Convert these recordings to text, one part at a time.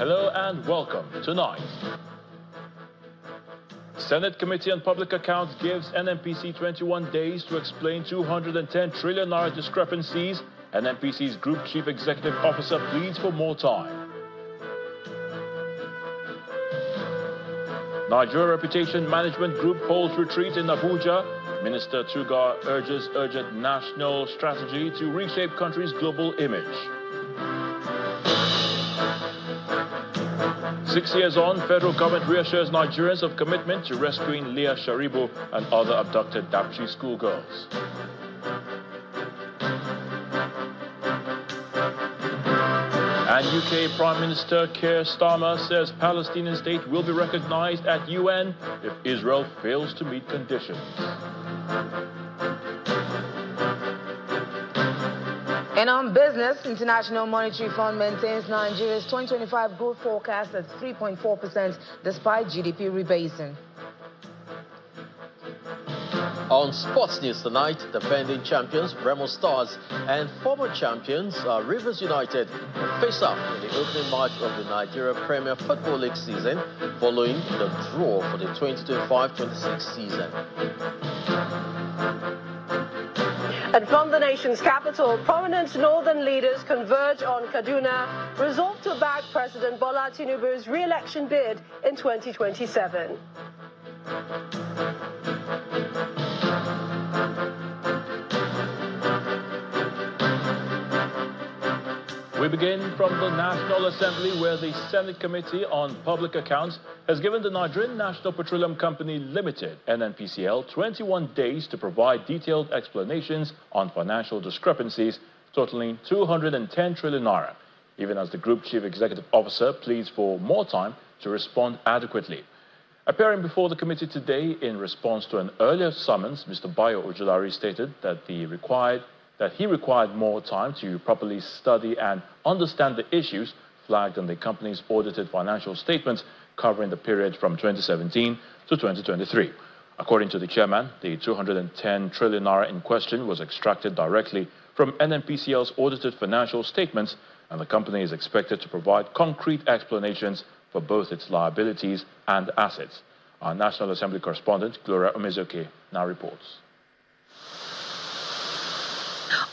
Hello and welcome. Tonight, Senate Committee on Public Accounts gives NNPC 21 days to explain 210 trillion naira discrepancies. NNPC's Group Chief Executive Officer pleads for more time. Nigeria Reputation Management Group holds retreat in Abuja. Minister Tugar urges urgent national strategy to reshape country's global image. 6 years on, federal government reassures Nigerians of commitment to rescuing Leah Sharibu and other abducted Dapchi schoolgirls. And UK Prime Minister Keir Starmer says Palestinian state will be recognized at UN if Israel fails to meet conditions. And on business, International Monetary Fund maintains Nigeria's 2025 growth forecast at 3.4% despite GDP rebasing. On sports news tonight, defending champions Remo Stars and former champions Rivers United will face off in the opening match of the Nigeria Premier Football League season following the draw for the 2025-26 season. And from the nation's capital, prominent northern leaders converge on Kaduna, resolved to back President Bola Tinubu's re-election bid in 2027. We begin from the National Assembly, where the Senate Committee on Public Accounts has given the Nigerian National Petroleum Company Limited, NNPCL, 21 days to provide detailed explanations on financial discrepancies totaling 210 trillion naira, even as the Group Chief Executive Officer pleads for more time to respond adequately. Appearing before the committee today in response to an earlier summons, Mr. Bayo Ojulari stated that he required more time to properly study and understand the issues flagged in the company's audited financial statements covering the period from 2017 to 2023. According to the chairman, the 210 trillion naira in question was extracted directly from NNPCL's audited financial statements, and the company is expected to provide concrete explanations for both its liabilities and assets. Our National Assembly correspondent, Gloria Omezoke, now reports.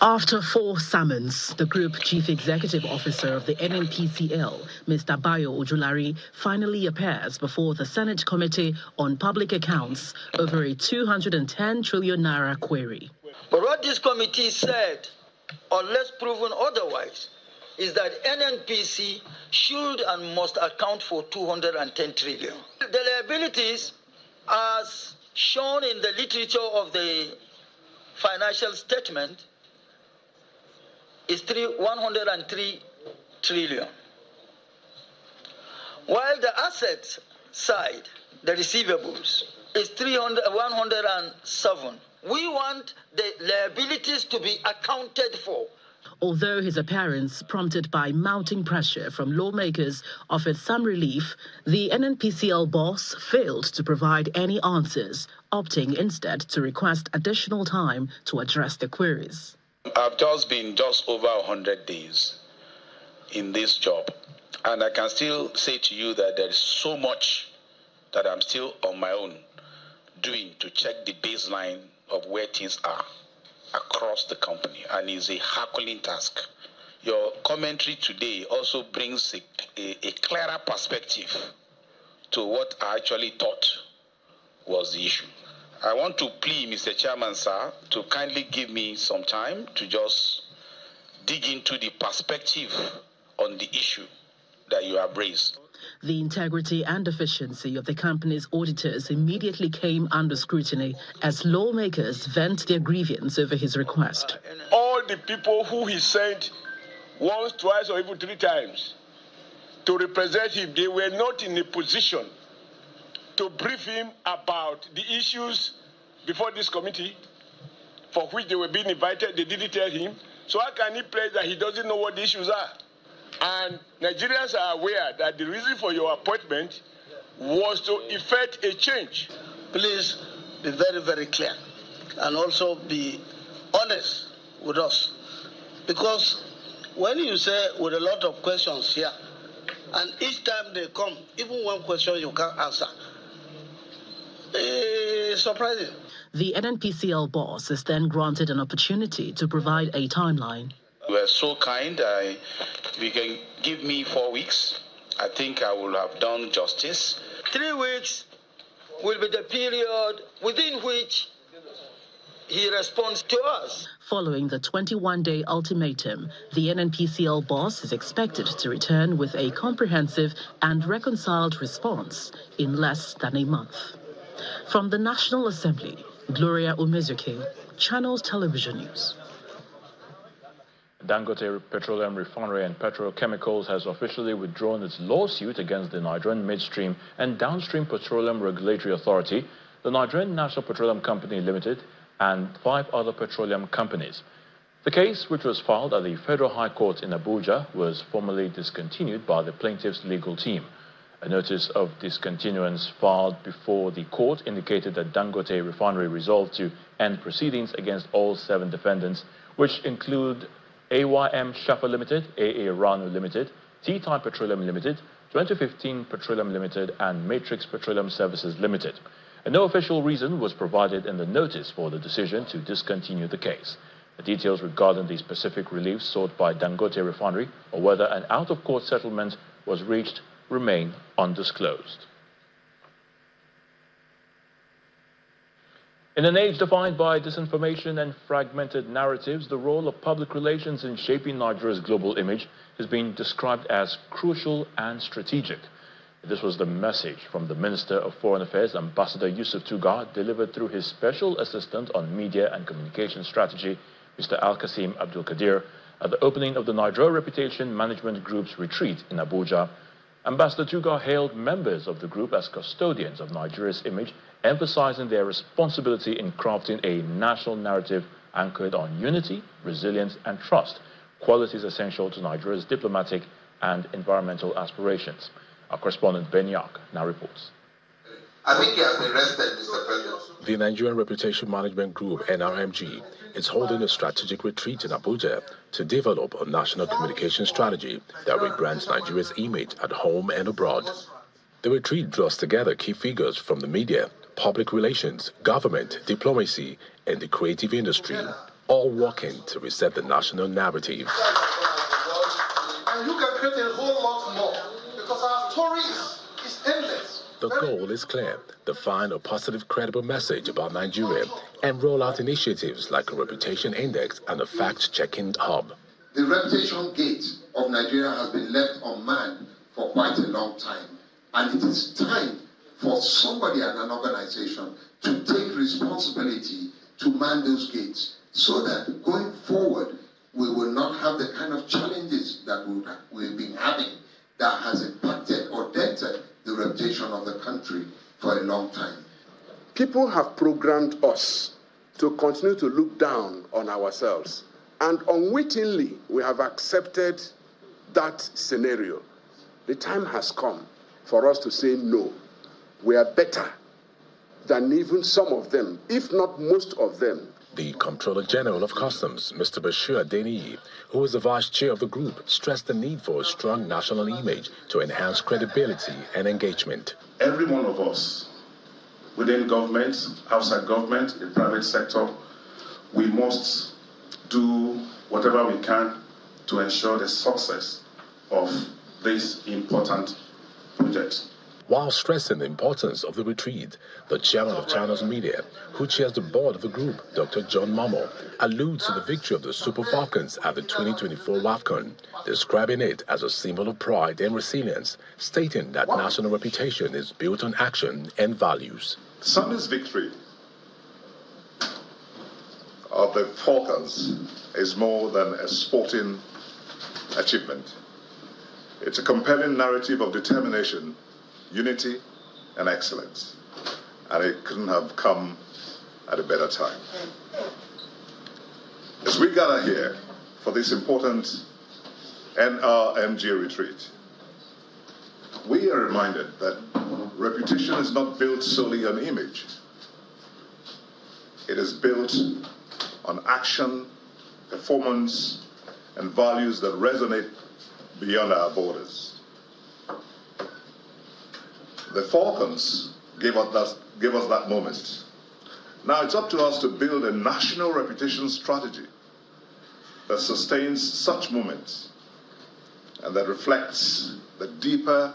After 4 summons, the Group Chief Executive Officer of the NNPCL, Mr. Bayo Ojulari, finally appears before the Senate Committee on Public Accounts over a 210 trillion naira query. But what this committee said, unless proven otherwise, is that NNPC should and must account for 210 trillion. The liabilities, as shown in the literature of the financial statement, is 103 trillion. While the assets side, the receivables, is 107. We want the liabilities to be accounted for. Although his appearance, prompted by mounting pressure from lawmakers, offered some relief, the NNPCL boss failed to provide any answers, opting instead to request additional time to address the queries. I've just been over 100 days in this job, and I can still say to you that there is so much that I'm still on my own doing to check the baseline of where things are across the company, and it's a Herculean task. Your commentary today also brings a clearer perspective to what I actually thought was the issue. I want to plead, Mr. Chairman, sir, to kindly give me some time to just dig into the perspective on the issue that you have raised. The integrity and efficiency of the company's auditors immediately came under scrutiny as lawmakers vent their grievance over his request. All the people who he sent once, twice, or even 3 times to represent him, they were not in a position to brief him about the issues before this committee for which they were being invited. They didn't tell him. So how can he pledge that he doesn't know what the issues are? And Nigerians are aware that the reason for your appointment was to effect a change. Please be very, very clear and also be honest with us. Because when you say with a lot of questions here, And each time they come, even one question you can't answer. Surprising. The NNPCL boss is then granted an opportunity to provide a timeline. You were so kind. If you can give me 4 weeks, I think I will have done justice. 3 weeks will be the period within which he responds to us. Following the 21-day ultimatum, the NNPCL boss is expected to return with a comprehensive and reconciled response in less than a month. From the National Assembly, Gloria Umezuke, Channels Television News. Dangote Petroleum Refinery and Petrochemicals has officially withdrawn its lawsuit against the Nigerian Midstream and Downstream Petroleum Regulatory Authority, the Nigerian National Petroleum Company Limited, and 5 other petroleum companies. The case, which was filed at the Federal High Court in Abuja, was formally discontinued by the plaintiff's legal team. A notice of discontinuance filed before the court indicated that Dangote Refinery resolved to end proceedings against all 7 defendants, which include AYM Shafa Limited, AA Ranu Limited, T-Type Petroleum Limited, 2015 Petroleum Limited, and Matrix Petroleum Services Limited. And no official reason was provided in the notice for the decision to discontinue the case. The details regarding the specific relief sought by Dangote Refinery or whether an out-of-court settlement was reached remain undisclosed. In an age defined by disinformation and fragmented narratives, the role of public relations in shaping Nigeria's global image has been described as crucial and strategic. This was the message from the Minister of Foreign Affairs, Ambassador Yusuf Tugar, delivered through his Special Assistant on Media and Communication Strategy, Mr. Al-Qasim Abdul Qadir, at the opening of the Nigeria Reputation Management Group's retreat in Abuja. Ambassador Tugar hailed members of the group as custodians of Nigeria's image, emphasizing their responsibility in crafting a national narrative anchored on unity, resilience, and trust, qualities essential to Nigeria's diplomatic and environmental aspirations. Our correspondent Benue now reports. I think he has been arrested, Mr. President. The Nigerian Reputation Management Group, NRMG, is holding a strategic retreat in Abuja to develop a national communication strategy that rebrands Nigeria's image at home and abroad. The retreat draws together key figures from the media, public relations, government, diplomacy, and the creative industry, all working to reset the national narrative. And you can create a whole lot more, because our story is endless. The goal is clear: define a positive, credible message about Nigeria and roll out initiatives like a reputation index and a fact-checking hub. The reputation gate of Nigeria has been left unmanned for quite a long time, and it is time for somebody and an organization to take responsibility to man those gates, so that going forward we will not have the kind of challenges that we've been having that has impacted or dented the reputation of the country for a long time. People have programmed us to continue to look down on ourselves, and unwittingly we have accepted that scenario. The time has come for us to say no. We are better than even some of them, if not most of them. The Comptroller General of Customs, Mr. Bashir Adeniyi, who is the Vice Chair of the group, stressed the need for a strong national image to enhance credibility and engagement. Every one of us, within government, outside government, the private sector, we must do whatever we can to ensure the success of this important project. While stressing the importance of the retreat, the chairman of Channels Media, who chairs the board of the group, Dr. John Momo, alludes to the victory of the Super Falcons at the 2024 WAFCON, describing it as a symbol of pride and resilience, stating that national reputation is built on action and values. Sunday's victory of the Falcons is more than a sporting achievement. It's a compelling narrative of determination, unity, and excellence. And it couldn't have come at a better time. As we gather here for this important NRMG retreat, we are reminded that reputation is not built solely on image. It is built on action, performance, and values that resonate beyond our borders. The Falcons gave us that moment. Now it's up to us to build a national reputation strategy that sustains such moments and that reflects the deeper,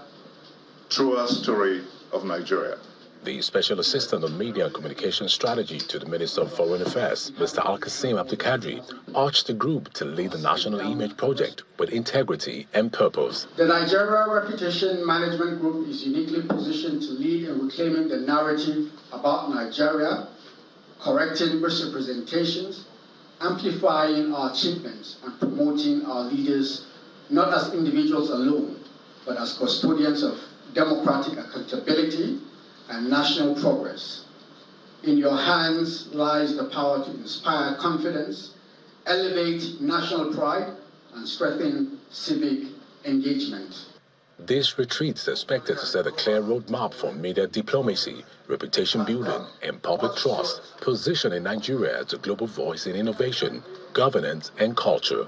truer story of Nigeria. The Special Assistant on Media and Communication Strategy to the Minister of Foreign Affairs, Mr. Al-Qasim Abdulkadri, urged the group to lead the National Image Project with integrity and purpose. The Nigeria Reputation Management Group is uniquely positioned to lead in reclaiming the narrative about Nigeria, correcting misrepresentations, amplifying our achievements, and promoting our leaders not as individuals alone, but as custodians of democratic accountability and national progress. In your hands lies the power to inspire confidence, elevate national pride, and strengthen civic engagement. This retreat is expected to set a clear roadmap for media diplomacy, reputation building, and public trust, positioning Nigeria as a global voice in innovation, governance, and culture.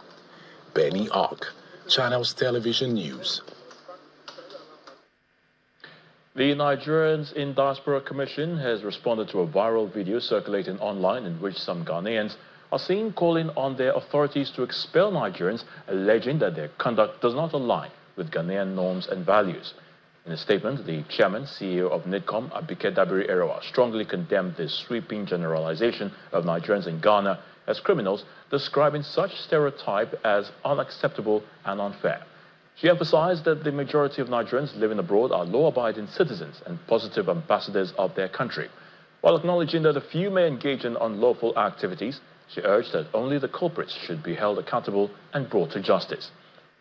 Benny Ark, Channels Television News. The Nigerians in Diaspora Commission has responded to a viral video circulating online in which some Ghanaians are seen calling on their authorities to expel Nigerians, alleging that their conduct does not align with Ghanaian norms and values. In a statement, the chairman, CEO of NIDCOM, Abike Dabiri Erowa, strongly condemned this sweeping generalization of Nigerians in Ghana as criminals, describing such stereotype as unacceptable and unfair. She emphasized that the majority of Nigerians living abroad are law-abiding citizens and positive ambassadors of their country. While acknowledging that a few may engage in unlawful activities, she urged that only the culprits should be held accountable and brought to justice.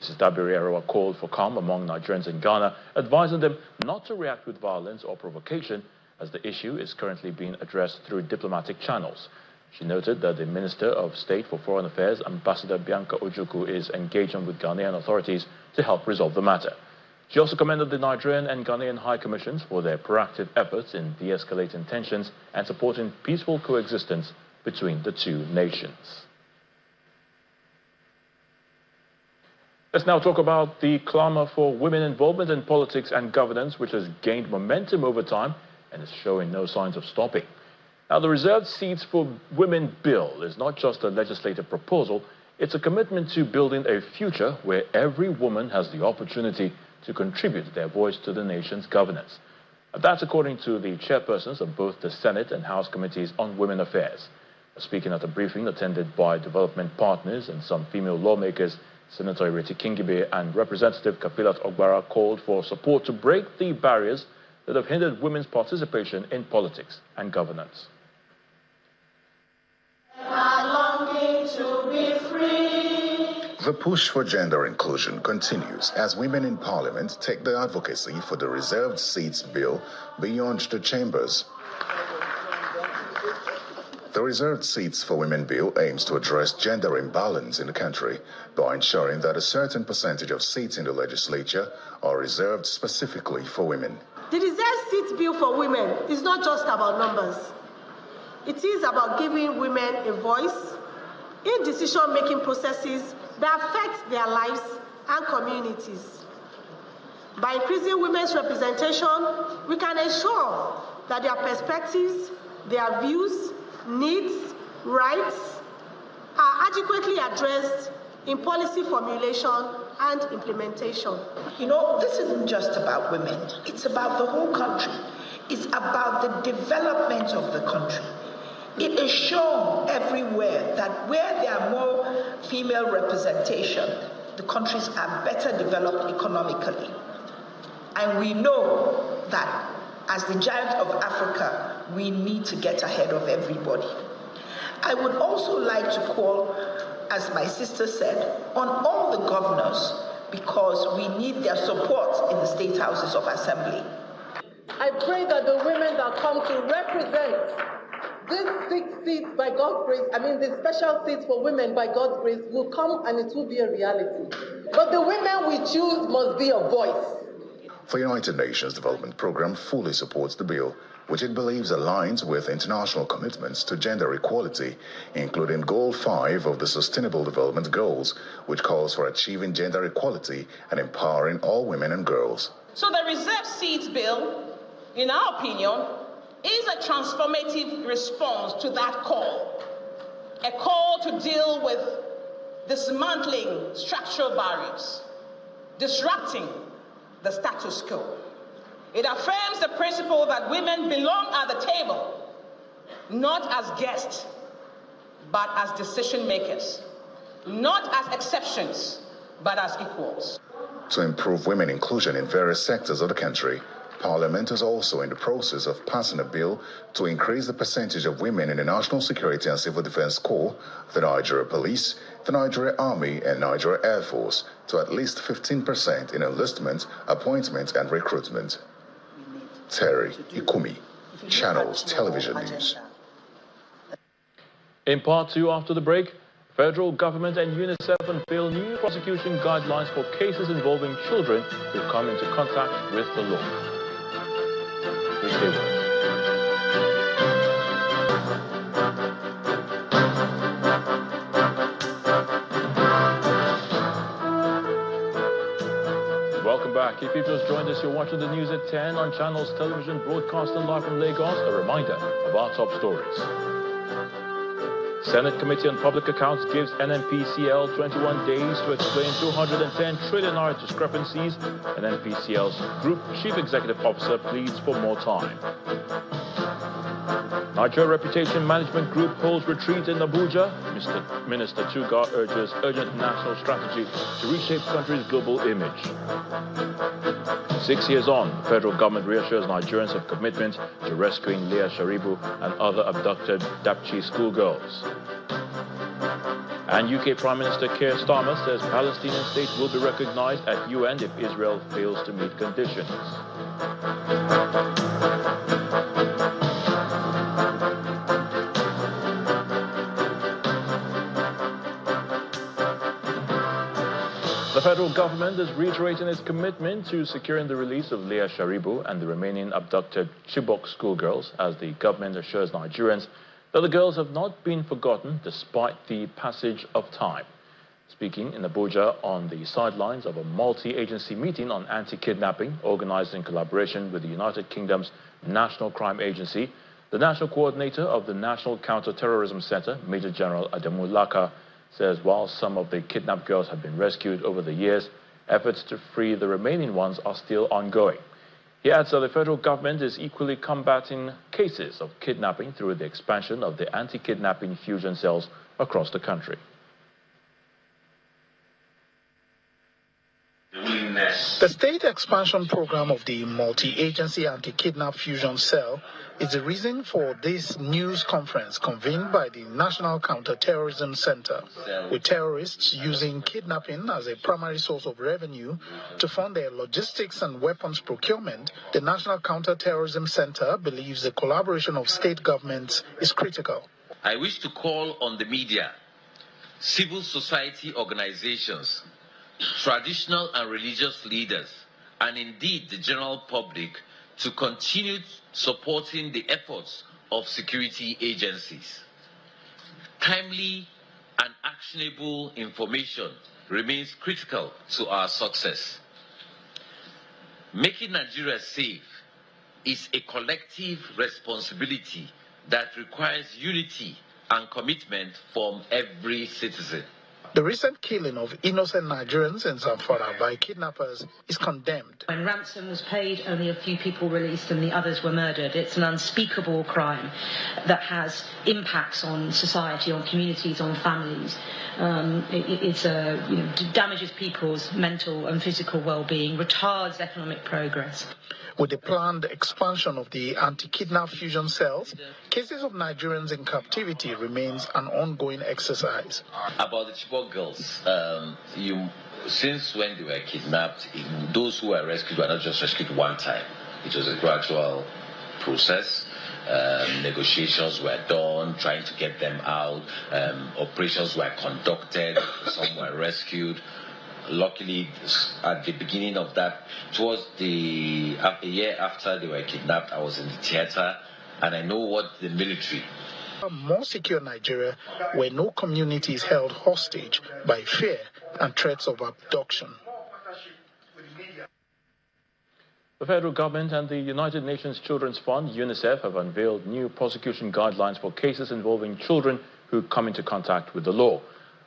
Mrs. Dabiri Erowa called for calm among Nigerians in Ghana, advising them not to react with violence or provocation, as the issue is currently being addressed through diplomatic channels. She noted that the Minister of State for Foreign Affairs, Ambassador Bianca Ojukwu, is engaging with Ghanaian authorities to help resolve the matter. She also commended the Nigerian and Ghanaian High Commissions for their proactive efforts in de-escalating tensions and supporting peaceful coexistence between the two nations. Let's now talk about the clamor for women involvement in politics and governance, which has gained momentum over time and is showing no signs of stopping. Now, the Reserved Seats for Women bill is not just a legislative proposal, it's a commitment to building a future where every woman has the opportunity to contribute their voice to the nation's governance. That's according to the chairpersons of both the Senate and House Committees on Women Affairs. Speaking at a briefing attended by development partners and some female lawmakers, Senator Ireti Kingibe and Representative Kafilat Ogbara called for support to break the barriers that have hindered women's participation in politics and governance. The push for gender inclusion continues as women in Parliament take the advocacy for the Reserved Seats bill beyond the chambers. The Reserved Seats for Women bill aims to address gender imbalance in the country by ensuring that a certain percentage of seats in the legislature are reserved specifically for women. The Reserved Seats bill for women is not just about numbers. It is about giving women a voice in decision-making processes that affect their lives and communities. By increasing women's representation, we can ensure that their perspectives, their views, needs, rights are adequately addressed in policy formulation and implementation. You know, this isn't just about women. It's about the whole country. It's about the development of the country. It is shown everywhere that where there are more female representation, the countries are better developed economically. And we know that as the giant of Africa, we need to get ahead of everybody. I would also like to call, as my sister said, on all the governors, because we need their support in the state houses of assembly. I pray that the women that come to represent these 6 seats by God's grace, the special seats for women by God's grace will come and it will be a reality. But the women we choose must be a voice. The United Nations Development Programme fully supports the bill, which it believes aligns with international commitments to gender equality, including Goal 5 of the Sustainable Development Goals, which calls for achieving gender equality and empowering all women and girls. So the Reserved Seats bill in our opinion, is a transformative response to that call, a call to deal with dismantling structural barriers, disrupting the status quo. It affirms the principle that women belong at the table, not as guests, but as decision makers, not as exceptions, but as equals. To improve women inclusion in various sectors of the country, Parliament is also in the process of passing a bill to increase the percentage of women in the National Security and Civil Defense Corps, the Nigeria Police, the Nigeria Army and Nigeria Air Force to at least 15% in enlistment, appointment and recruitment. Terry Ikumi, Channels Television News. In part two after the break, federal government and UNICEF unveil new prosecution guidelines for cases involving children who come into contact with the law. Please stay with us. Welcome back. If you've just joined us, you're watching the news at 10 on Channels Television, broadcasting live from Lagos. A reminder of our top stories. Senate Committee on Public Accounts gives NNPCL 21 days to explain 210 trillion naira discrepancies. NNPCL's Group Chief Executive Officer pleads for more time. Nigeria Reputation Management Group holds retreat in Abuja. Minister Tuga urges urgent national strategy to reshape country's global image. 6 years on, the federal government reassures Nigerians of commitment to rescuing Leah Sharibu and other abducted Dapchi schoolgirls. And UK Prime Minister Keir Starmer says Palestinian state will be recognized at UN if Israel fails to meet conditions. The federal government is reiterating its commitment to securing the release of Leah Sharibu and the remaining abducted Chibok schoolgirls as the government assures Nigerians that the girls have not been forgotten despite the passage of time. Speaking in Abuja on the sidelines of a multi-agency meeting on anti-kidnapping organized in collaboration with the United Kingdom's National Crime Agency, the national coordinator of the National Counter-Terrorism Center, Major General Adamu Laka, says while some of the kidnapped girls have been rescued over the years, efforts to free the remaining ones are still ongoing. He adds that the federal government is equally combating cases of kidnapping through the expansion of the anti-kidnapping fusion cells across the country. The state expansion program of the multi-agency anti-kidnap fusion cell is the reason for this news conference convened by the National Counter-Terrorism Center, with terrorists using kidnapping as a primary source of revenue to fund their logistics and weapons procurement. The National Counter-Terrorism Center believes the collaboration of state governments is critical. I wish to call on the media, civil society organizations, traditional and religious leaders, and indeed the general public to continue supporting the efforts of security agencies. Timely and actionable information remains critical to our success. Making Nigeria safe is a collective responsibility that requires unity and commitment from every citizen. The recent killing of innocent Nigerians in Zamfara by kidnappers is condemned. When ransom was paid, only a few people released and the others were murdered. It's an unspeakable crime that has impacts on society, on communities, on families. It damages people's mental and physical well-being, retards economic progress. With the planned expansion of the anti-kidnap fusion cells, cases of Nigerians in captivity remains an ongoing exercise. About the Chibok girls, since when they were kidnapped, those who were rescued were not just rescued one time. It was a gradual process. Negotiations were done, trying to get them out. Operations were conducted. Some were rescued. Luckily, at the beginning of that, towards a year after they were kidnapped, I was in the theater, and I know what the military. A more secure Nigeria, where no community is held hostage by fear and threats of abduction. The federal government and the United Nations Children's Fund, UNICEF, have unveiled new prosecution guidelines for cases involving children who come into contact with the law.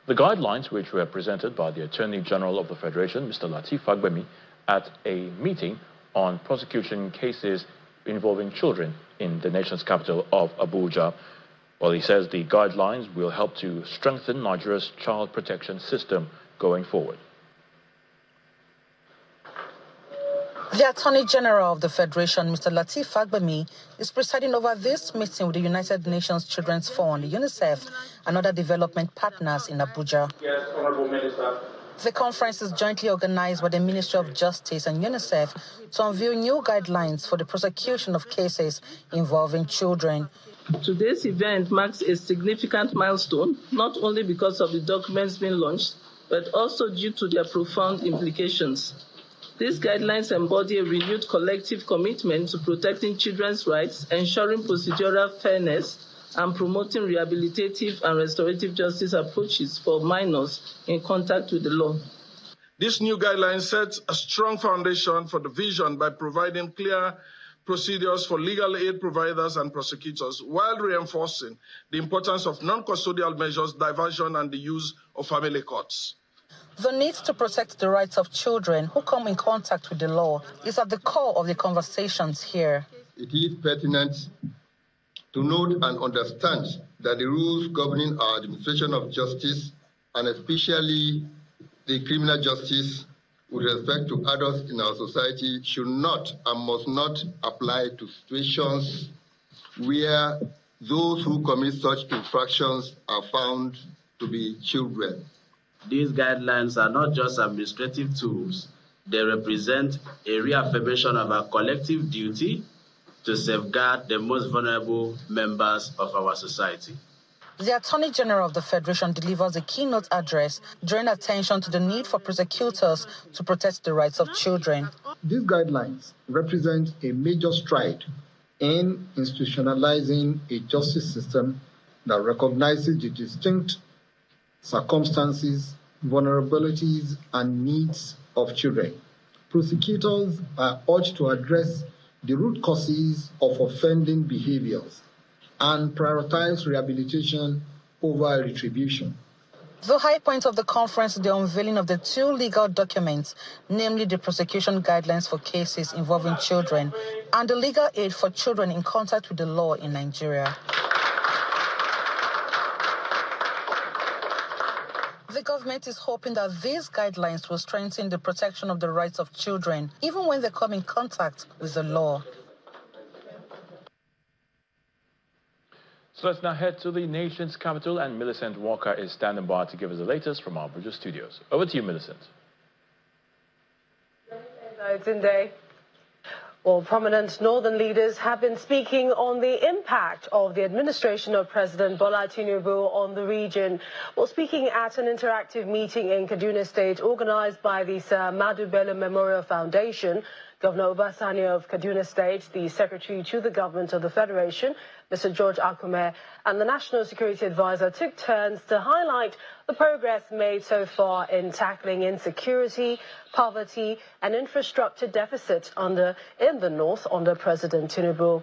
The guidelines, which were presented by the Attorney General of the Federation, Mr. Lateef Fagbemi, at a meeting on prosecution cases involving children in the nation's capital of Abuja. Well, he says the guidelines will help to strengthen Nigeria's child protection system going forward. The Attorney General of the Federation, Mr. Lateef Fagbemi, is presiding over this meeting with the United Nations Children's Fund, UNICEF, and other development partners in Abuja. Yes, Honorable Minister. The conference is jointly organized by the Ministry of Justice and UNICEF to unveil new guidelines for the prosecution of cases involving children. Today's event marks a significant milestone, not only because of the documents being launched, but also due to their profound implications. These guidelines embody a renewed collective commitment to protecting children's rights, ensuring procedural fairness, and promoting rehabilitative and restorative justice approaches for minors in contact with the law. This new guideline sets a strong foundation for the vision by providing clear procedures for legal aid providers and prosecutors, while reinforcing the importance of non-custodial measures, diversion, and the use of family courts. The need to protect the rights of children who come in contact with the law is at the core of the conversations here. It is pertinent to note and understand that the rules governing our administration of justice, and especially the criminal justice with respect to adults in our society, should not and must not apply to situations where those who commit such infractions are found to be children. These guidelines are not just administrative tools. They represent a reaffirmation of our collective duty to safeguard the most vulnerable members of our society. The Attorney General of the Federation delivers a keynote address, drawing attention to the need for prosecutors to protect the rights of children. These guidelines represent a major stride in institutionalizing a justice system that recognizes the distinct circumstances, vulnerabilities, and needs of children. Prosecutors are urged to address the root causes of offending behaviors and prioritize rehabilitation over retribution. The high point of the conference is the unveiling of the two legal documents, namely the prosecution guidelines for cases involving children and the legal aid for children in contact with the law in Nigeria. The government is hoping that these guidelines will strengthen the protection of the rights of children, even when they come in contact with the law. So let's now head to the nation's capital, and Millicent Walker is standing by to give us the latest from our Abuja studios. Over to you, Millicent. Well, prominent northern leaders have been speaking on the impact of the administration of President Bola Tinubu on the region. Well, speaking at an interactive meeting in Kaduna State organized by the Sir Ahmadu Bello Memorial Foundation, Governor Obasanjo of Kaduna State, the Secretary to the Government of the Federation, Mr. George Akume, and the National Security Advisor took turns to highlight the progress made so far in tackling insecurity, poverty, and infrastructure deficit in the north under President Tinubu.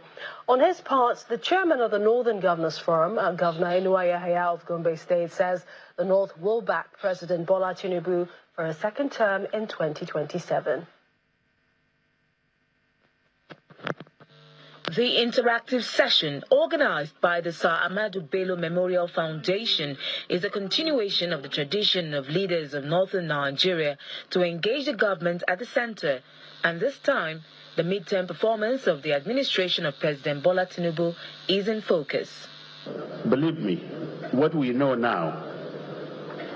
On his part, the chairman of the Northern Governors Forum, Governor Inuwa Yahaya of Gombe State, says the north will back President Bola Tinubu for a second term in 2027. The interactive session, organized by the Sir Ahmadu Bello Memorial Foundation, is a continuation of the tradition of leaders of northern Nigeria to engage the government at the center. And this time, the midterm performance of the administration of President Bola Tinubu is in focus. Believe me, what we know now,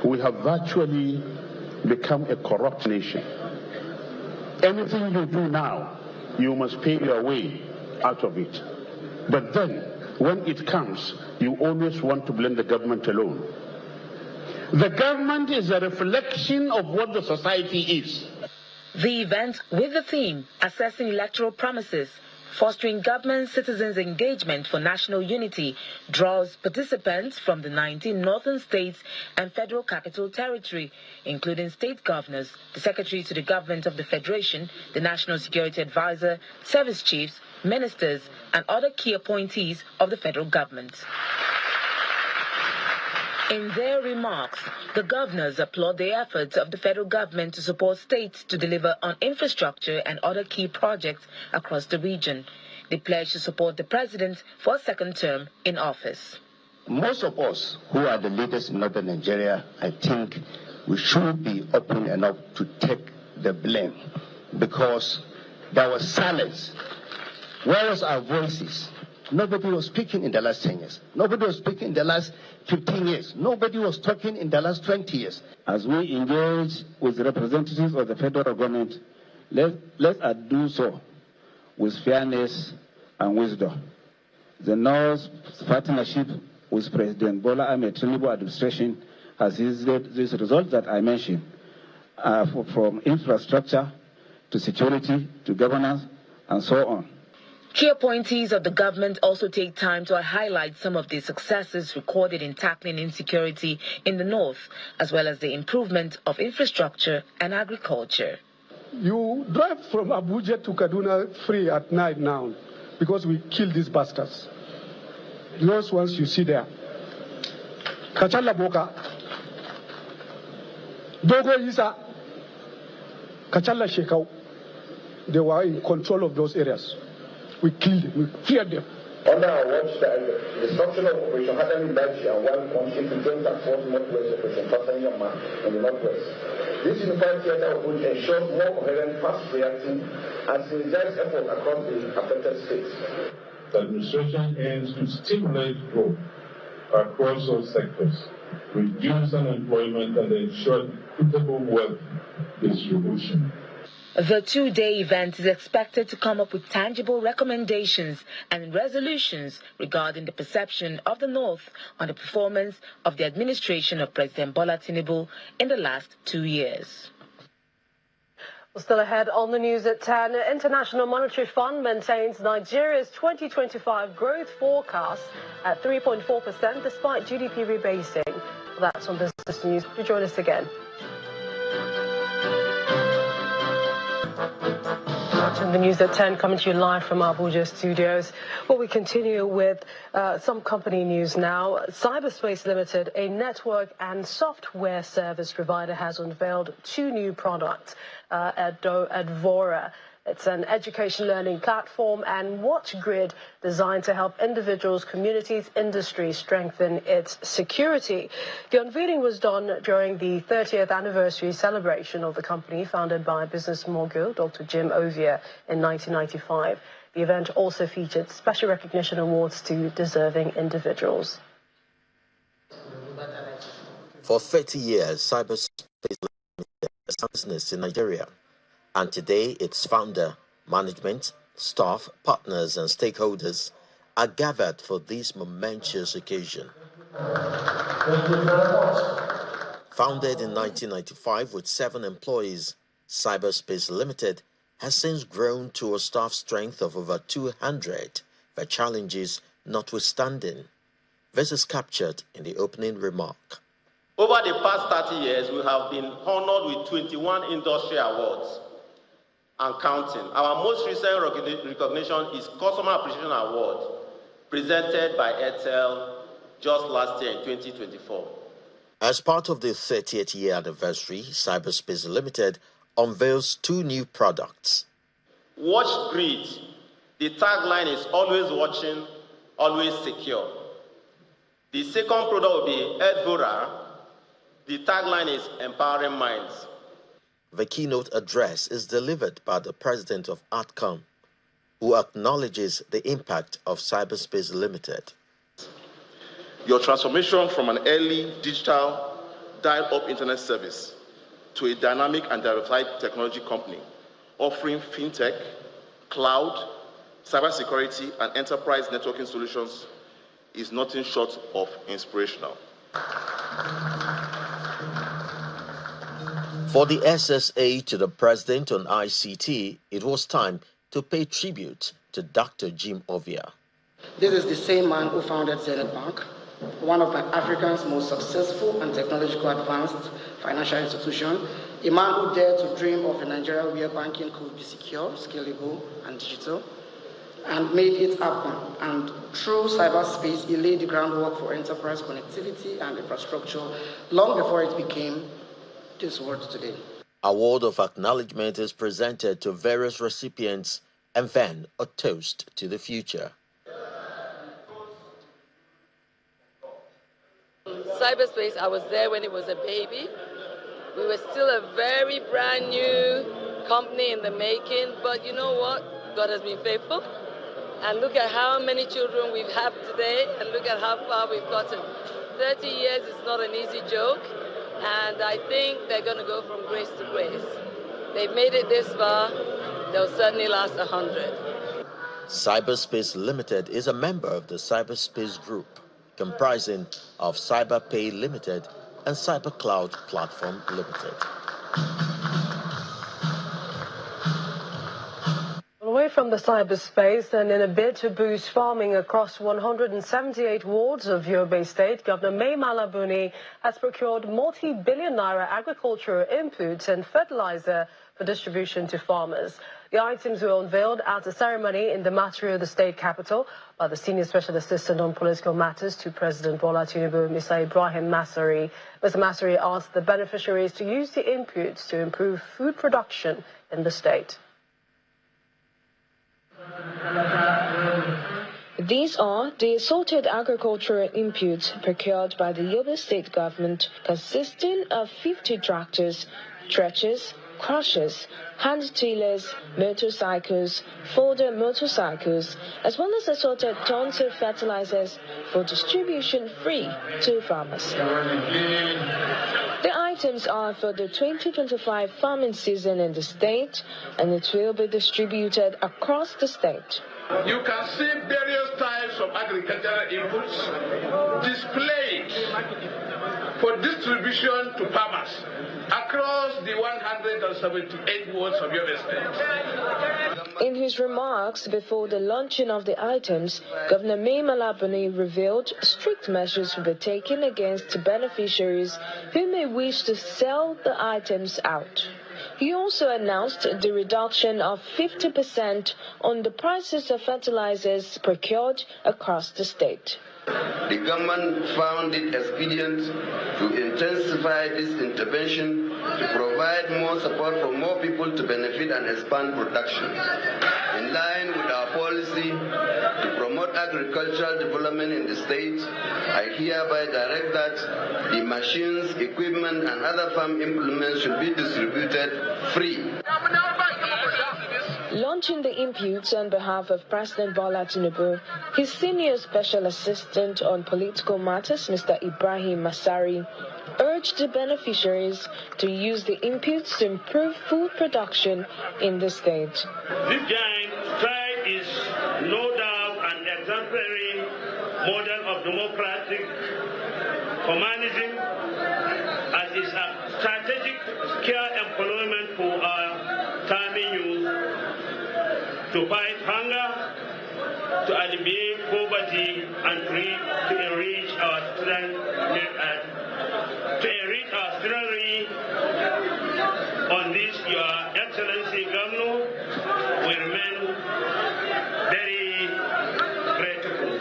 we have virtually become a corrupt nation. Anything you do now, you must pay your way out of it. But then, when it comes, you always want to blame the government alone. The government is a reflection of what the society is. The event, with the theme Assessing Electoral Promises, fostering government-citizens engagement for national unity, draws participants from the 19 northern states and Federal Capital Territory, including state governors, the Secretary to the Government of the Federation, the National Security Advisor, service chiefs, ministers, and other key appointees of the federal government. In their remarks, the governors applaud the efforts of the federal government to support states to deliver on infrastructure and other key projects across the region. They pledge to support the president for a second term in office. Most of us who are the leaders in northern Nigeria, I think we should be open enough to take the blame, because there was silence. Where was our voices? Nobody was speaking in the last 10 years. Nobody was speaking in the last 15 years. Nobody was talking in the last 20 years. As we engage with representatives of the federal government, let us do so with fairness and wisdom. The North's partnership with President Bola Ahmed Tinubu administration has yielded these results that I mentioned, from infrastructure to security to governance and so on. Key appointees of the government also take time to highlight some of the successes recorded in tackling insecurity in the north, as well as the improvement of infrastructure and agriculture. You drive from Abuja to Kaduna free at night now, because we kill these bastards. Those ones you see there. Kachala Boka, Dogo Isa, Kachala Shekau, they were in control of those areas. We killed them, we cleared them. Under our watch, the destruction of Operation Hadani Dachi and one country to join that force Northwest Operation Fasanyama in the Northwest. This unified theater approach ensures more coherent, fast reacting, and synergized effort across the affected states. The administration aims to stimulate growth across all sectors, reduce unemployment, and ensure equitable wealth distribution. The two-day event is expected to come up with tangible recommendations and resolutions regarding the perception of the North on the performance of the administration of President Bola Tinubu in the last 2 years. Well, still ahead on the news at 10, the International Monetary Fund maintains Nigeria's 2025 growth forecast at 3.4% despite GDP rebasing. Well, that's on Business News. Do join us again. The news at 10 coming to you live from Abuja studios. Well, we continue with some company news now. Cyberspace Limited, a network and software service provider, has unveiled 2 new products at Vora. It's an education learning platform and WatchGrid designed to help individuals, communities, industry strengthen its security. The unveiling was done during the 30th anniversary celebration of the company, founded by business mogul Dr. Jim Ovia in 1995. The event also featured special recognition awards to deserving individuals. For 30 years, Cyberspace has a business in Nigeria. And today, its founder, management, staff, partners, and stakeholders are gathered for this momentous occasion. Founded in 1995 with 7 employees, Cyberspace Limited has since grown to a staff strength of over 200, the challenges notwithstanding. This is captured in the opening remark. Over the past 30 years, we have been honored with 21 industry awards and counting. Our most recent recognition is Customer Appreciation Award, presented by Airtel just last year in 2024. As part of the 30th year anniversary, Cyberspace Limited unveils 2 new products. WatchGrid. The tagline is always watching, always secure. The second product will be Vora. The tagline is empowering minds. The keynote address is delivered by the president of ATCOM, who acknowledges the impact of Cyberspace Limited. Your transformation from an early digital dial-up internet service to a dynamic and diversified technology company offering fintech, cloud, cybersecurity, and enterprise networking solutions is nothing short of inspirational. For the SSA to the president on ICT, it was time to pay tribute to Dr. Jim Ovia. This is the same man who founded Zenith Bank, one of Africa's most successful and technologically advanced financial institutions, a man who dared to dream of a Nigeria where banking could be secure, scalable, and digital, and made it happen. And through cyberspace, he laid the groundwork for enterprise connectivity and infrastructure long before it became this world today. Award of acknowledgement is presented to various recipients and then a toast to the future. Cyberspace, I was there when it was a baby. We were still a very brand new company in the making, but you know what? God has been faithful. And look at how many children we've had today, and look at how far we've gotten. 30 years is not an easy joke, and I think they're going to go from grace to grace. They've made it this far, they'll certainly last 100. Cyberspace Limited is a member of the Cyberspace Group, comprising of CyberPay Limited and CyberCloud Platform Limited. Away from the cyberspace, and in a bid to boost farming across 178 wards of Yobe State, Governor Mai Mala Buni has procured multi-billion naira agricultural inputs and fertilizer for distribution to farmers. The items were unveiled at a ceremony in the Matrio, the state capital, by the Senior Special Assistant on Political Matters to President Bola Tinubu, Mr. Ibrahim Masari. Mr. Masari asked the beneficiaries to use the inputs to improve food production in the state. These are the assorted agricultural inputs procured by the Yobe state government, consisting of 50 tractors, stretchers, crushers, hand tillers, motorcycles, folder motorcycles, as well as assorted tons of fertilizers for distribution free to farmers. The items are for the 2025 farming season in the state, and it will be distributed across the state. You can see various types of agricultural inputs displayed for distribution to farmers across the 178 wards of Yobe State. In his remarks before the launching of the items, Governor Mai Mala Buni revealed strict measures will be taken against beneficiaries who may wish to sell the items out. He also announced the reduction of 50% on the prices of fertilizers procured across the state. The government found it expedient to intensify this intervention to provide more support for more people to benefit and expand production. In line with our policy to promote agricultural development in the state, I hereby direct that the machines, equipment, and other farm implements should be distributed free. Launching the inputs on behalf of President Bola Tinubu, his Senior Special Assistant on Political Matters, Mr. Ibrahim Masari, urged the beneficiaries to use the inputs to improve food production in the state. This giant stride is no doubt an exemplary model of democratic humanism, as is a strategic scale employment for our timing youth to fight hunger, to alleviate poverty, and to enrich our citizenry. On this, Your Excellency Governor, we remain very grateful.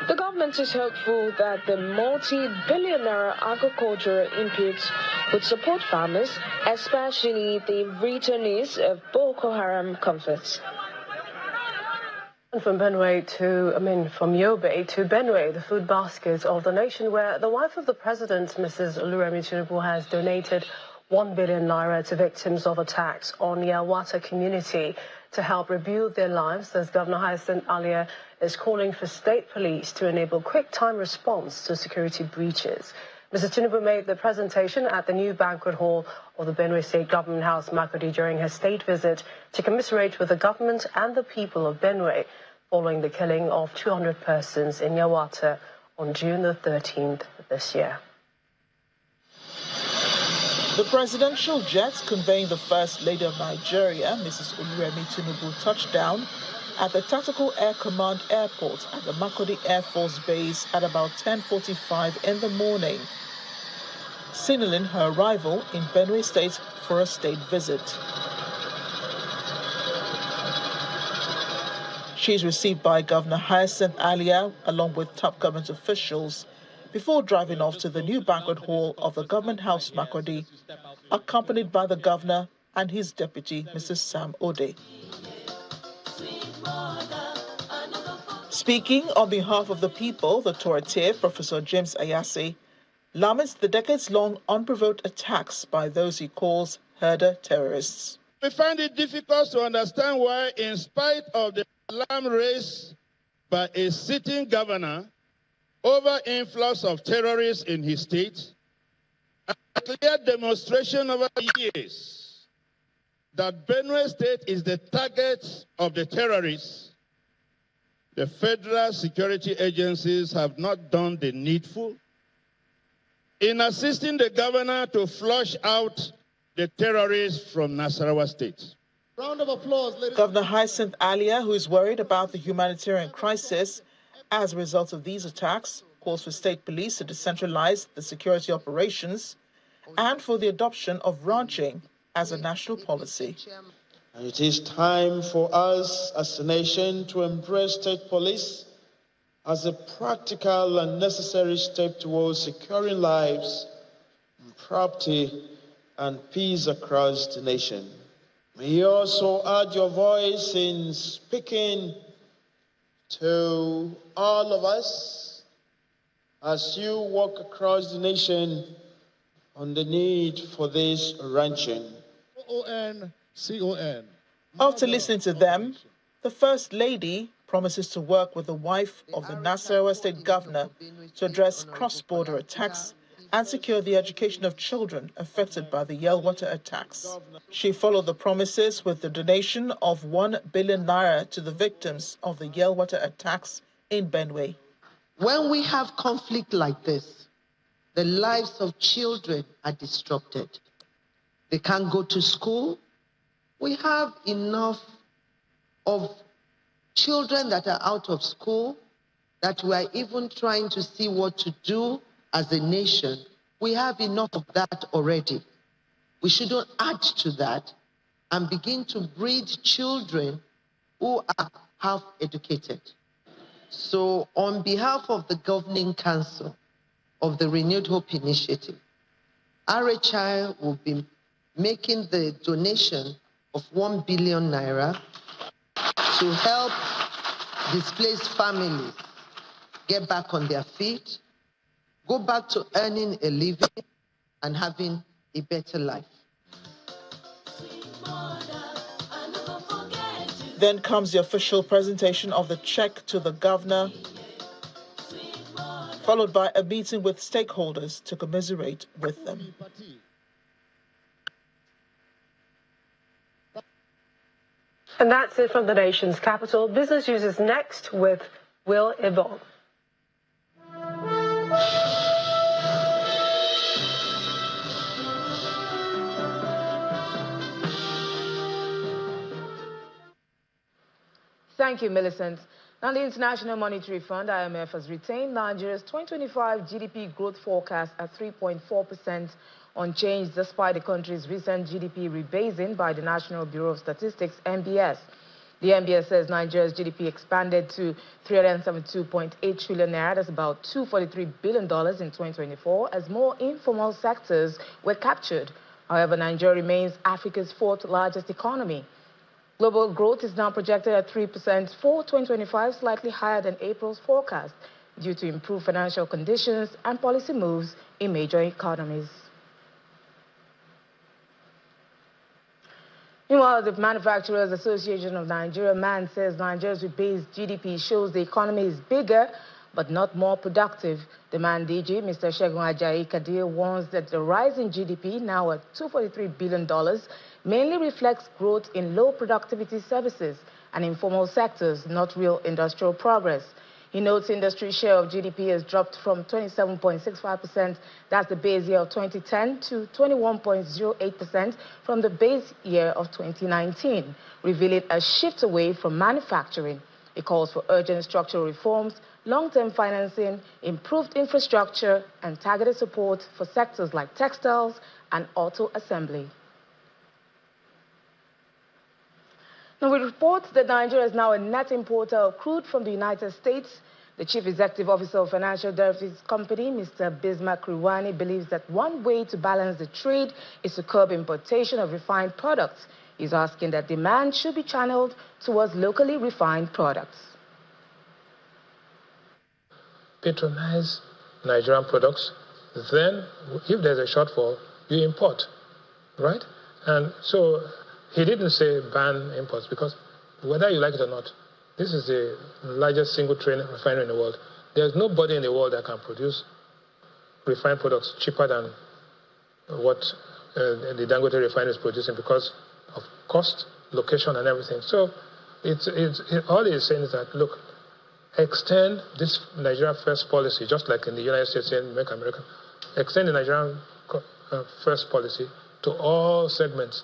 The government is hopeful that the multi-billion-naira agricultural inputs would support farmers, especially the returnees of Boko Haram conflicts. From Benue from Yobe to Benue, the food basket of the nation, where the wife of the president, Mrs. Oluremi Tinubu, has donated 1 billion naira to victims of attacks on Yawata community to help rebuild their lives, as Governor Hyacinth Alia is calling for state police to enable quick-time response to security breaches. Mrs. Tinubu made the presentation at the new banquet hall of the Benue State Government House, Makurdi, during her state visit to commiserate with the government and the people of Benue following the killing of 200 persons in Yawata on June the 13th this year. The presidential jet conveying the First Lady of Nigeria, Mrs. Oluremi Tinubu, touched down at the Tactical Air Command Airport at the Makurdi Air Force Base at about 10:45 in the morning, signaling her arrival in Benue State for a state visit. She is received by Governor Hyacinth Alia along with top government officials before driving off to the new banquet hall of the Government House Makurdi, accompanied by the governor and his deputy, Mrs. Sam Ode. Speaking on behalf of the people, the Torete, Professor James Ayase, laments the decades-long unprovoked attacks by those he calls herder terrorists. We find it difficult to understand why, in spite of the alarm raised by a sitting governor over influx of terrorists in his state, a clear demonstration over years that Benue State is the target of the terrorists, the federal security agencies have not done the needful in assisting the governor to flush out the terrorists from Nasarawa State. Round of applause, ladies. Governor Hyacinth Alia, who is worried about the humanitarian crisis as a result of these attacks, calls for state police to decentralize the security operations and for the adoption of ranching as a national policy. And it is time for us as a nation to embrace state police as a practical and necessary step towards securing lives, property, and peace across the nation. May you also add your voice in speaking to all of us as you walk across the nation on the need for this ranching. C-O-N. After listening to them, the First Lady promises to work with the wife of the Nasarawa State Governor to address cross-border attacks and secure the education of children affected by the Yelwater attacks. She followed the promises with the donation of 1 billion naira to the victims of the Yelwater attacks in Benue. When we have conflict like this, the lives of children are disrupted. They can't go to school. We have enough of children that are out of school that we are even trying to see what to do as a nation. We have enough of that already. We shouldn't add to that and begin to breed children who are half educated. So on behalf of the Governing Council of the Renewed Hope Initiative, RHI will be making the donation of 1 billion naira to help displaced families get back on their feet, go back to earning a living and having a better life. Then comes the official presentation of the check to the governor, followed by a meeting with stakeholders to commiserate with them. And that's it from the nation's capital. Business News is next with Will Ibon. Thank you, Millicent. Now, the International Monetary Fund, IMF, has retained Nigeria's 2025 GDP growth forecast at 3.4%, unchanged despite the country's recent GDP rebasing by the National Bureau of Statistics, NBS. The NBS says Nigeria's GDP expanded to 372.8 trillion naira, that's about $243 billion in 2024, as more informal sectors were captured. However, Nigeria remains Africa's fourth largest economy. Global growth is now projected at 3% for 2025, slightly higher than April's forecast, due to improved financial conditions and policy moves in major economies. Meanwhile, the Manufacturers Association of Nigeria, MAN, says Nigeria's rebased GDP shows the economy is bigger but not more productive. The MAN DG, Mr. Segun Ajayi Kadir, warns that the rise in GDP, now at $243 billion, mainly reflects growth in low productivity services and informal sectors, not real industrial progress. He notes industry share of GDP has dropped from 27.65%, that's the base year of 2010, to 21.08% from the base year of 2019, revealing a shift away from manufacturing. It calls for urgent structural reforms, long-term financing, improved infrastructure, and targeted support for sectors like textiles and auto assembly. Now, we report that Nigeria is now a net importer of crude from the United States. The Chief Executive Officer of Financial Derivatives Company, Mr. Bismarck Riwani, believes that one way to balance the trade is to curb importation of refined products. He's asking that demand should be channeled towards locally refined products. Patronize Nigerian products, then if there's a shortfall, you import, right? And so he didn't say ban imports, because whether you like it or not, this is the largest single refinery in the world. There's nobody in the world that can produce refined products cheaper than what the Dangote refinery is producing, because of cost, location, and everything. So all he's saying is that, look, extend this Nigeria First policy, just like in the United States and Make America, extend the Nigerian First policy to all segments.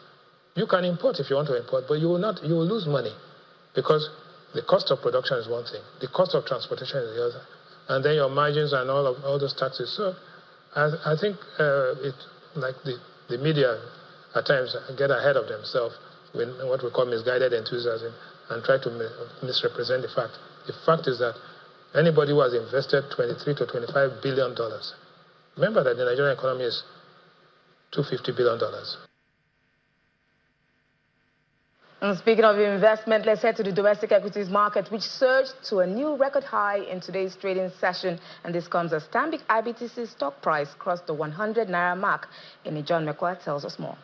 You can import if you want to import, but you will lose money, because the cost of production is one thing, the cost of transportation is the other, and then your margins and all those taxes. So I think like the media at times get ahead of themselves with what we call misguided enthusiasm and try to misrepresent the fact. The fact is that anybody who has invested $23 to $25 billion, remember that the Nigerian economy is $250 billion. And speaking of investment, let's head to the domestic equities market, which surged to a new record high in today's trading session. And this comes as Stanbic IBTC's stock price crossed the 100 Naira mark. And John McQuarrie tells us more.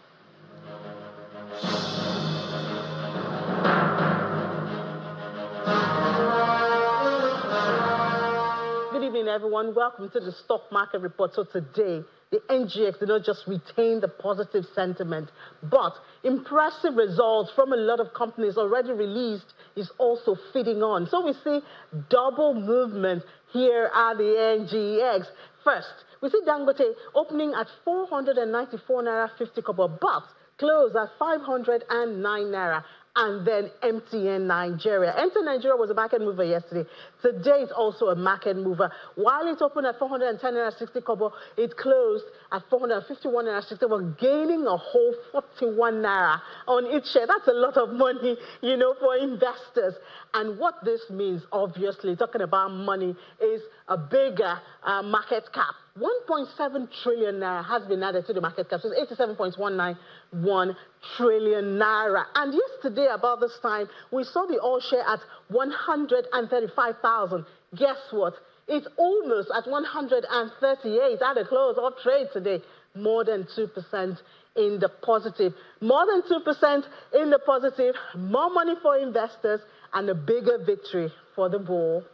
Good evening, everyone. Welcome to the stock market report. So today, the NGX did not just retain the positive sentiment, but impressive results from a lot of companies already released is also feeding on. So we see double movement here at the NGX. First, we see Dangote opening at 494 Naira 50 kobo, but closed at 509 Naira. And then MTN Nigeria. MTN Nigeria was a market mover yesterday. Today it's also a market mover. While it opened at 410 Naira 60 kobo, it closed at 451 Naira 60 kobo, gaining a whole 41 Naira on each share. That's a lot of money, you know, for investors. And what this means, obviously, talking about money, is a bigger market cap. 1.7 trillion naira has been added to the market cap, so it's 87.191 trillion naira. And yesterday, about this time, we saw the all share at 135,000. Guess what? It's almost at 138 at the close of trade today. More than 2% in the positive. More than 2% in the positive. More money for investors and a bigger victory for the bull.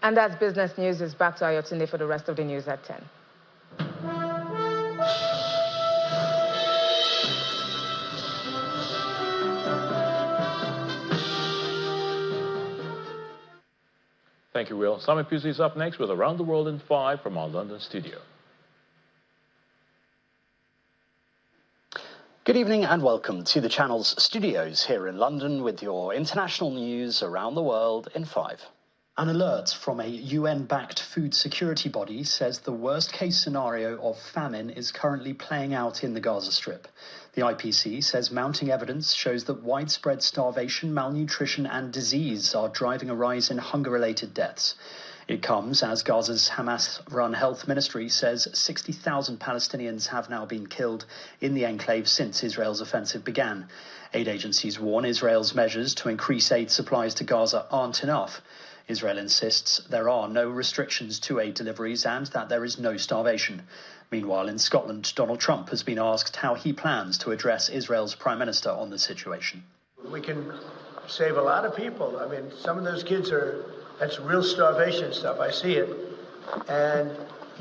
And that's business news. It's back to Ayotunde for the rest of the news at 10. Thank you, Will. NNPC is up next with Around the World in 5 from our London studio. Good evening and welcome to the channel's studios here in London with your international news around the world in 5. An alert from a UN-backed food security body says the worst-case scenario of famine is currently playing out in the Gaza Strip. The IPC says mounting evidence shows that widespread starvation, malnutrition and disease are driving a rise in hunger-related deaths. It comes as Gaza's Hamas-run health ministry says 60,000 Palestinians have now been killed in the enclave since Israel's offensive began. Aid agencies warn Israel's measures to increase aid supplies to Gaza aren't enough. Israel insists there are no restrictions to aid deliveries and that there is no starvation. Meanwhile, in Scotland, Donald Trump has been asked how he plans to address Israel's Prime Minister on the situation. We can save a lot of people. I mean, some of those kids that's real starvation stuff. I see it. And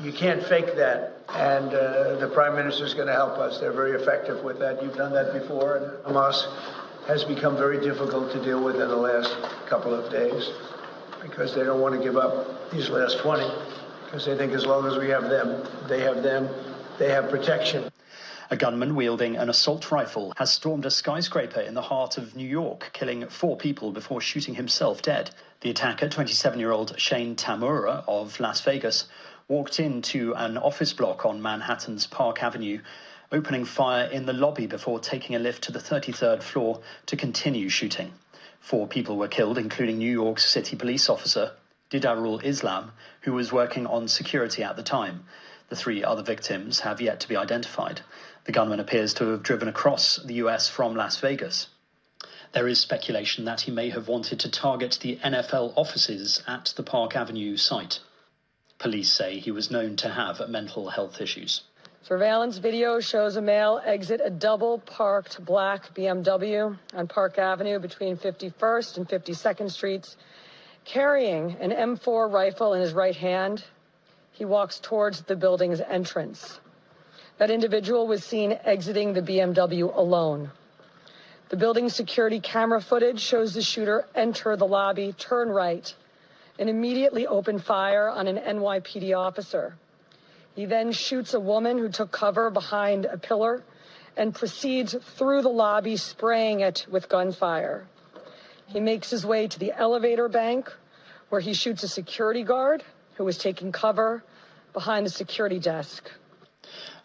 You can't fake that. And the Prime Minister is going to help us. They're very effective with that. You've done that before. And Hamas has become very difficult to deal with in the last couple of days because they don't want to give up these last 20 because they think as long as we have them, they have protection. A gunman wielding an assault rifle has stormed a skyscraper in the heart of New York, killing 4 people before shooting himself dead. The attacker, 27-year-old Shane Tamura of Las Vegas, walked into an office block on Manhattan's Park Avenue, opening fire in the lobby before taking a lift to the 33rd floor to continue shooting. 4 people were killed, including New York City police officer Didarul Islam, who was working on security at the time. The 3 other victims have yet to be identified. The gunman appears to have driven across the US from Las Vegas. There is speculation that he may have wanted to target the NFL offices at the Park Avenue site. Police say he was known to have mental health issues. Surveillance video shows a male exit a double-parked black BMW on Park Avenue between 51st and 52nd Streets, carrying an M4 rifle in his right hand. He walks towards the building's entrance. That individual was seen exiting the BMW alone. The building's security camera footage shows the shooter enter the lobby, turn right, and immediately open fire on an NYPD officer. He then shoots a woman who took cover behind a pillar and proceeds through the lobby, spraying it with gunfire. He makes his way to the elevator bank, where he shoots a security guard who was taking cover behind the security desk.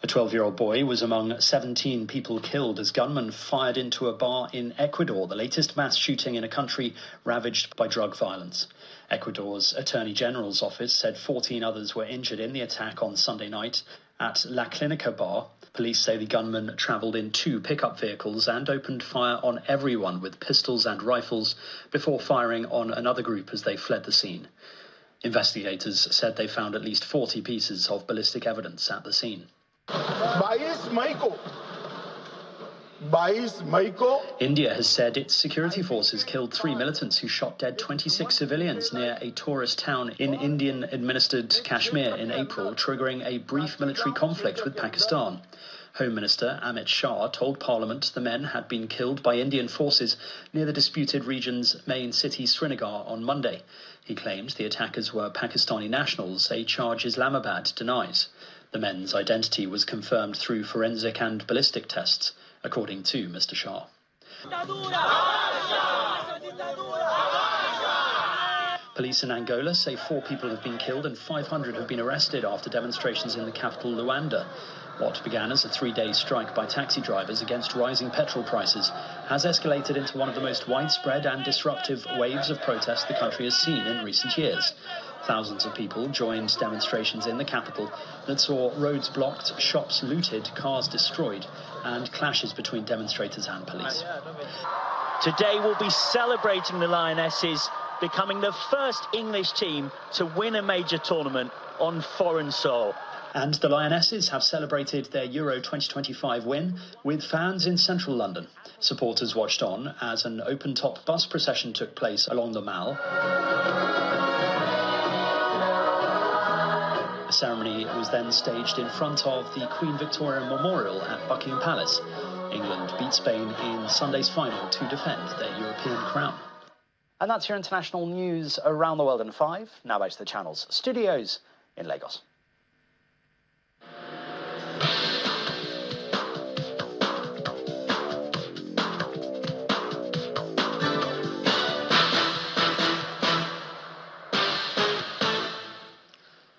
A 12-year-old boy was among 17 people killed as gunmen fired into a bar in Ecuador, the latest mass shooting in a country ravaged by drug violence. Ecuador's Attorney General's office said 14 others were injured in the attack on Sunday night at La Clinica bar. Police say the gunman travelled in 2 pickup vehicles and opened fire on everyone with pistols and rifles before firing on another group as they fled the scene. Investigators said they found at least 40 pieces of ballistic evidence at the scene. India has said its security forces killed 3 militants who shot dead 26 civilians near a tourist town in Indian-administered Kashmir in April, triggering a brief military conflict with Pakistan. Home Minister Amit Shah told Parliament the men had been killed by Indian forces near the disputed region's main city, Srinagar, on Monday. He claims the attackers were Pakistani nationals, a charge Islamabad denies. The men's identity was confirmed through forensic and ballistic tests, according to Mr. Shah. Police in Angola say 4 people have been killed and 500 have been arrested after demonstrations in the capital, Luanda. What began as a 3-day strike by taxi drivers against rising petrol prices has escalated into one of the most widespread and disruptive waves of protest the country has seen in recent years. Thousands of people joined demonstrations in the capital that saw roads blocked, shops looted, cars destroyed, and clashes between demonstrators and police. Today we'll be celebrating the Lionesses becoming the first English team to win a major tournament on foreign soil. And the Lionesses have celebrated their Euro 2025 win with fans in central London. Supporters watched on as an open-top bus procession took place along the Mall. A ceremony was then staged in front of the Queen Victoria Memorial at Buckingham Palace. England beat Spain in Sunday's final to defend their European crown. And that's your international news around the world in 5. Now back to the channel's studios in Lagos.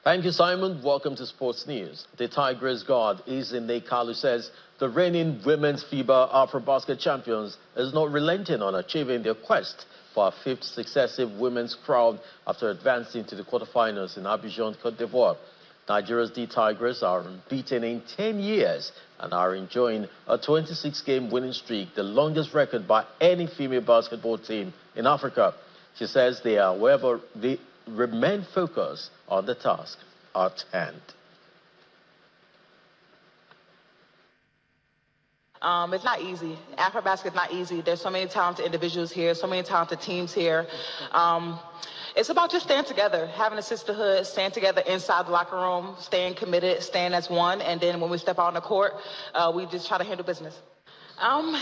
Thank you, Simon. Welcome to Sports News. The Tigers guard, Ezinne Kalu, says the reigning women's FIBA Afrobasket champions is not relenting on achieving their quest for a 5th successive women's crown after advancing to the quarterfinals in Abidjan, Côte d'Ivoire. Nigeria's D Tigers are unbeaten in 10 years and are enjoying a 26-game winning streak, the longest record by any female basketball team in Africa. She says they are, however, they remain focused on the task at hand. It's not easy. Afrobasket is not easy. There's so many talented individuals here, so many talented teams here. It's about just staying together, having a sisterhood, staying together inside the locker room, staying committed, staying as one, and then when we step out on the court, we just try to handle business.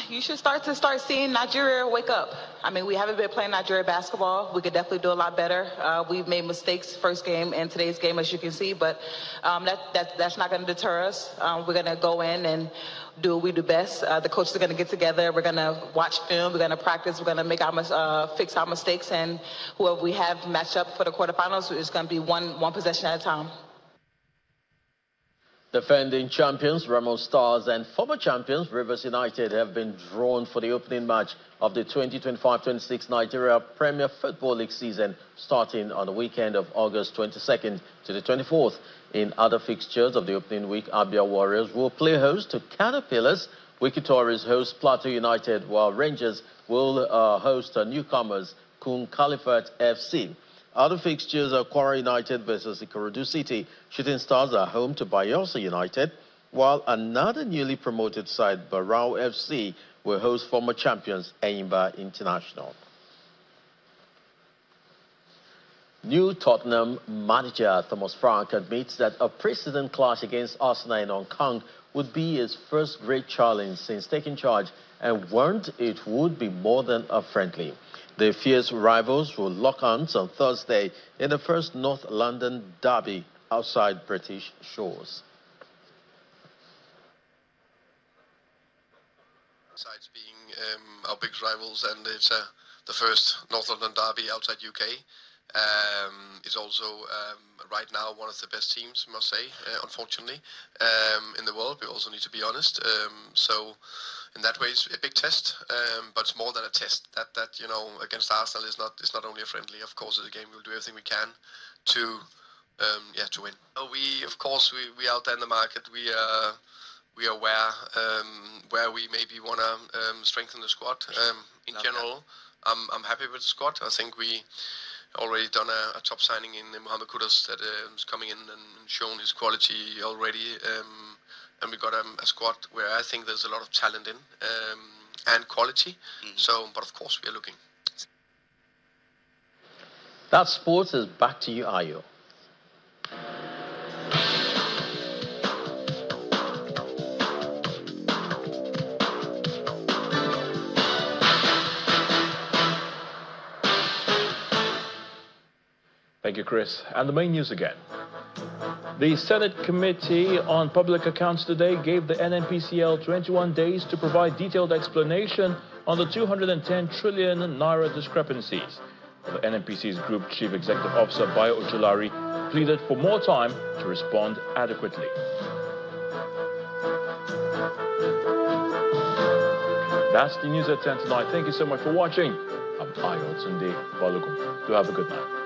You should start seeing Nigeria wake up. I mean, we haven't been playing Nigeria basketball. We could definitely do a lot better. We've made mistakes first game and today's game, as you can see, but that's not going to deter us. We're going to go in and do what we do best. The coaches are going to get together. We're going to watch film. We're going to practice. We're going to make fix our mistakes, and whoever we have matched up for the quarterfinals is going to be one possession at a time. Defending champions Remo Stars and former champions Rivers United have been drawn for the opening match of the 2025-26 Nigeria Premier Football League season, starting on the weekend of August 22nd to the 24th. In other fixtures of the opening week, Abia Warriors will play host to Caterpillars, Wiki Tories host Plateau United, while Rangers will host newcomers Kun Califat FC. Other fixtures are Kwara United versus Ikorodu City. Shooting Stars are home to Bayelsa United, while another newly promoted side, Barao FC, will host former champions Enyimba International. New Tottenham manager Thomas Frank admits that a precedent clash against Arsenal in Hong Kong would be his first great challenge since taking charge, and warned it would be more than a friendly. The fierce rivals will lock arms on Thursday in the first North London derby outside British shores. Besides being our big rivals, and it's the first North London derby outside UK. It's also right now one of the best teams, I must say, unfortunately, in the world. We also need to be honest. So in that way, it's a big test, but it's more than a test. That you know, against Arsenal is not only a friendly. Of course, it's a game. We'll do everything we can to win. We out there in the market. We are where we maybe want to strengthen the squad. In general, I'm happy with the squad. I think we already done a top signing in Mohamed Kudus that is coming in and shown his quality already. And we got a squad where I think there's a lot of talent in and quality. So, but of course, we are looking. That sports is back to you, Ayo. Thank you, Chris. And the main news again. The Senate Committee on Public Accounts today gave the NNPCL 21 days to provide detailed explanation on the 210 trillion naira discrepancies. The NNPC's Group Chief Executive Officer, Bayo Ojulari, pleaded for more time to respond adequately. That's the news at 10 tonight. Thank you so much for watching. I'm Ayo Tsunde Balogun. Do have a good night.